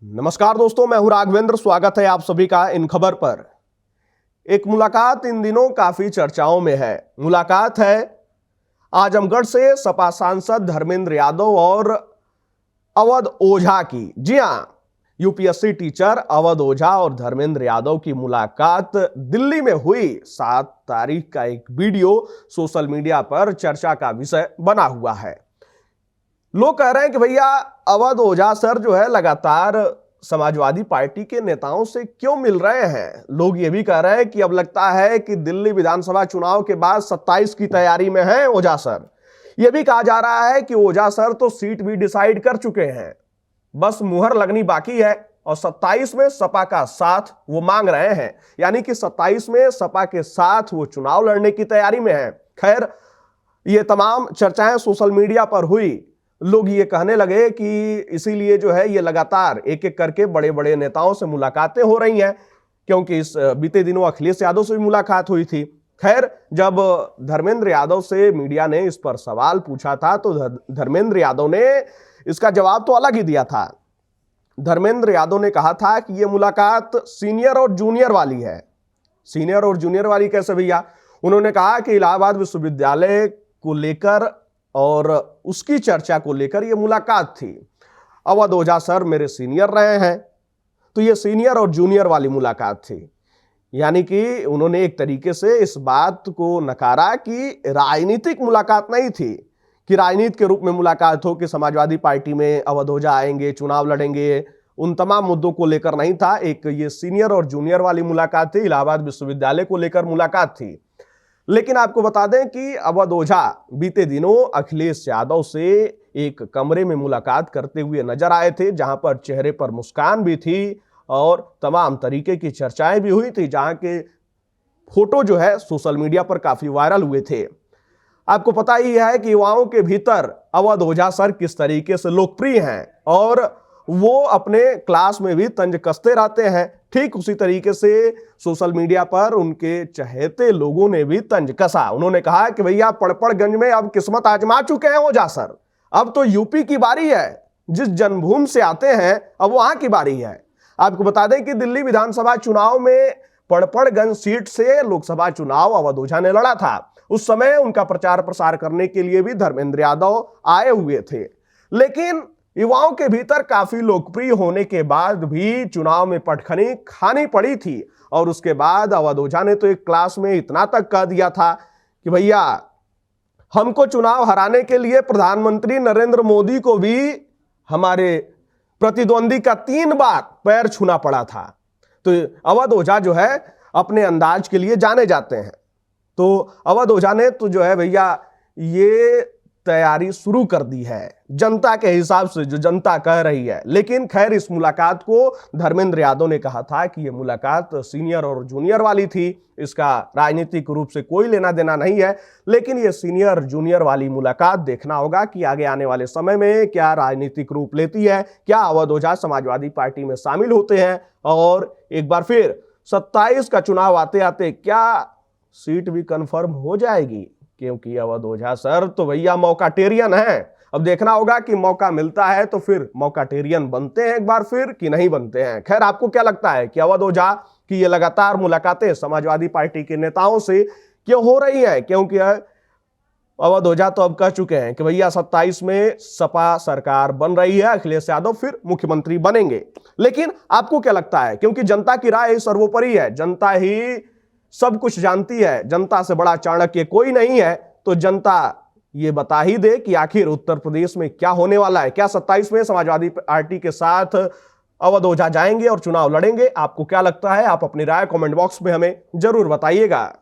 नमस्कार दोस्तों, मैं हूं राघवेंद्र। स्वागत है आप सभी का इन खबर पर। एक मुलाकात इन दिनों काफी चर्चाओं में है। मुलाकात है आजमगढ़ से सपा सांसद धर्मेंद्र यादव और अवध ओझा की। जी हां, यूपीएससी टीचर अवध ओझा और धर्मेंद्र यादव की मुलाकात दिल्ली में हुई। 7 तारीख का एक वीडियो सोशल मीडिया पर चर्चा का विषय बना हुआ है। लोग कह रहे हैं कि भैया अवध ओझा सर जो है लगातार समाजवादी पार्टी के नेताओं से क्यों मिल रहे हैं। लोग ये भी कह रहे हैं कि अब लगता है कि दिल्ली विधानसभा चुनाव के बाद 27 की तैयारी में हैं ओझा सर। यह भी कहा जा रहा है कि ओझा सर तो सीट भी डिसाइड कर चुके हैं, बस मुहर लगनी बाकी है और 27 में सपा का साथ वो मांग रहे हैं। यानी कि 27 में सपा के साथ वो चुनाव लड़ने की तैयारी में है। खैर, ये तमाम चर्चाएं सोशल मीडिया पर हुई। लोग ये कहने लगे कि इसीलिए जो है ये लगातार एक एक करके बड़े बड़े नेताओं से मुलाकातें हो रही हैं, क्योंकि इस बीते दिनों अखिलेश यादव से भी मुलाकात हुई थी। खैर, जब धर्मेंद्र यादव से मीडिया ने इस पर सवाल पूछा था तो धर्मेंद्र यादव ने इसका जवाब तो अलग ही दिया था। धर्मेंद्र यादव ने कहा था कि यह मुलाकात सीनियर और जूनियर वाली है। सीनियर और जूनियर वाली कैसे भैया? उन्होंने कहा कि इलाहाबाद विश्वविद्यालय को लेकर और उसकी चर्चा को लेकर यह मुलाकात थी। अवध ओझा सर मेरे सीनियर रहे हैं, तो यह सीनियर और जूनियर वाली मुलाकात थी। यानी कि उन्होंने एक तरीके से इस बात को नकारा कि राजनीतिक मुलाकात नहीं थी, कि राजनीति के रूप में मुलाकात हो कि समाजवादी पार्टी में अवध ओझा आएंगे, चुनाव लड़ेंगे, उन तमाम मुद्दों को लेकर नहीं था। एक ये सीनियर और जूनियर वाली मुलाकात थी, इलाहाबाद विश्वविद्यालय को लेकर मुलाकात थी। लेकिन आपको बता दें कि अवध ओझा बीते दिनों अखिलेश यादव से एक कमरे में मुलाकात करते हुए नजर आए थे, जहां पर चेहरे पर मुस्कान भी थी और तमाम तरीके की चर्चाएं भी हुई थी, जहां के फोटो जो है सोशल मीडिया पर काफी वायरल हुए थे। आपको पता ही है कि युवाओं के भीतर अवध ओझा सर किस तरीके से लोकप्रिय हैं और वो अपने क्लास में भी तंज कसते रहते हैं। ठीक उसी तरीके से सोशल मीडिया पर उनके चहेते लोगों ने भी तंज कसा। उन्होंने कहा कि भैया पड़पड़गंज में अब किस्मत आजमा चुके हैं ओझा सर, अब तो यूपी की बारी है। जिस जन्मभूमि से आते हैं अब वहां की बारी है। आपको बता दें कि दिल्ली विधानसभा चुनाव में पड़पड़गंज सीट से लोकसभा चुनाव अवध ओझा ने लड़ा था। उस समय उनका प्रचार प्रसार करने के लिए भी धर्मेंद्र यादव आए हुए थे। लेकिन युवाओं के भीतर काफी लोकप्रिय होने के बाद भी चुनाव में पटखनी खानी पड़ी थी। और उसके बाद अवध ओझा ने तो एक क्लास में इतना तक कह दिया था कि भैया हमको चुनाव हराने के लिए प्रधानमंत्री नरेंद्र मोदी को भी हमारे प्रतिद्वंदी का 3 बार पैर छूना पड़ा था। तो अवध ओझा जो है अपने अंदाज के लिए जाने जाते हैं। तो अवध ओझा ने तो जो है भैया ये तैयारी शुरू कर दी है जनता के हिसाब से, जो जनता कह रही है। लेकिन खैर, इस मुलाकात को धर्मेंद्र यादव ने कहा था कि यह मुलाकात सीनियर और जूनियर वाली थी, इसका राजनीतिक रूप से कोई लेना देना नहीं है। लेकिन यह सीनियर जूनियर वाली मुलाकात देखना होगा कि आगे आने वाले समय में क्या राजनीतिक रूप लेती है, क्या अवध ओझा समाजवादी पार्टी में शामिल होते हैं और एक बार फिर 27 का चुनाव आते आते क्या सीट भी कंफर्म हो जाएगी। क्योंकि अवध ओझा सर तो भैया मौकाटेरियन है। अब देखना होगा कि मौका मिलता है तो फिर मौकाटेरियन बनते हैं एक बार फिर कि नहीं बनते हैं। खैर, आपको क्या लगता है कि अवध ओझा की ये लगातार मुलाकातें समाजवादी पार्टी के नेताओं से क्यों हो रही हैं? क्योंकि अवध ओझा तो अब कह चुके हैं कि भैया 27 में सपा सरकार बन रही है, अखिलेश यादव फिर मुख्यमंत्री बनेंगे। लेकिन आपको क्या लगता है? क्योंकि जनता की राय सर्वोपरि है, जनता ही सब कुछ जानती है, जनता से बड़ा चाणक्य कोई नहीं है। तो जनता ये बता ही दे कि आखिर उत्तर प्रदेश में क्या होने वाला है। क्या 27 में समाजवादी पार्टी के साथ अवध ओझा जाएंगे और चुनाव लड़ेंगे? आपको क्या लगता है? आप अपनी राय कमेंट बॉक्स में हमें जरूर बताइएगा।